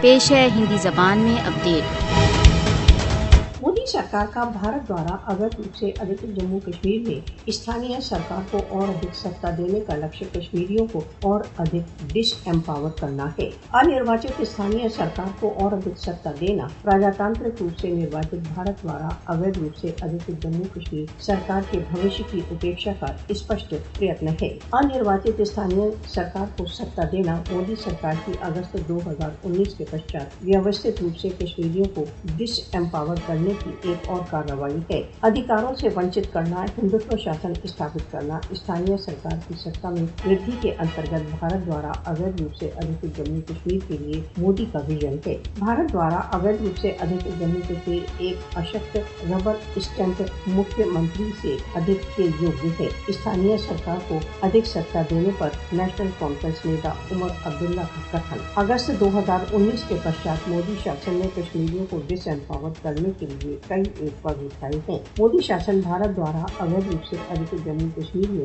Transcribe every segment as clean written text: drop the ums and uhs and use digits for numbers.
پیش ہے ہندی زبان میں اپڈیٹ۔ مودی سرکار کا بھارت دوارا اویدھ روپ سے ادھکت جموں کشمیر میں استھانیہ سرکار کو اور ادھک ستا دینے کا لکشیہ کشمیریوں کو اور ادھک ڈس ایمپاور کرنا ہے۔ انرواچت استھانیہ سرکار کو اور ادھک ستا دینا پرجاتانترک روپ سے نرواچت بھارت دوارا اویدھ روپ سے ادھکت جموں کشمیر سرکار کے بھوشیہ کی اپیکشا کا اسپشٹ پریتن ہے۔ انرواچت استھانیہ سرکار کو ستا دینا مودی سرکار کی اگست 2019 کے پشچات ویوستھت روپ سے کشمیریوں کو ڈس ایمپاور کرنے کی ایک اور کارروائی ہے۔ ادھیکاروں سے ونچت کرنا، ہندوتو شاسن استھاپت کرنا استھانیہ سرکار کی ستا میں وردھی کے انترگت بھارت دوارا اویدھ روپ سے ادھکت جموں کشمیر کے لیے مودی کا ویژن ہے۔ بھارت دوارا اویدھ روپ سے ادھکت جموں کشمیر ایک اشکت ربر اسٹیمپ مکھیہ منتری سے ادھک کے یوگیہ ہے۔ استھانیہ سرکار کو ادھک ستا دینے پر نیشنل کانفرنس نیتا عمر عبداللہ کا کتھن۔ اگست 2019 کے پشچات مودی شاسن نے کشمیریوں کو ڈس ایمپاور کرنے کے لیے کئی ایک قدم اٹھائے ہیں۔ مودی شاسن بھارت دوارا اویدھ روپ سے ادھکت جموں کشمیر میں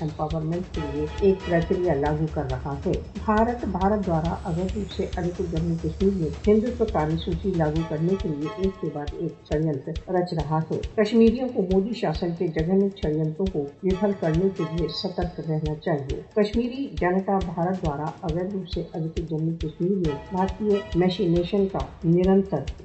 ایمپاورمنٹ کے لیے ایک پرکریا لاگو کر رہا ہے۔ بھارت دوارا اویدھ روپ سے ادھکت جموں کشمیر میں ہندوتو کاریہ سوچی لاگو کرنے کے لیے ایک کے بعد ایک ષڑینتر رچ رہا ہے۔ کشمیریوں کو مودی شاسن کے جگن ષڑینتروں کو وفل کرنے کے لیے سترک رہنا چاہیے۔ کشمیری جنتا بھارت دوارا اویدھ روپ سے ادھکت جموں کشمیر میں بھارتیہ میشینیشن کا نرنتر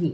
گی۔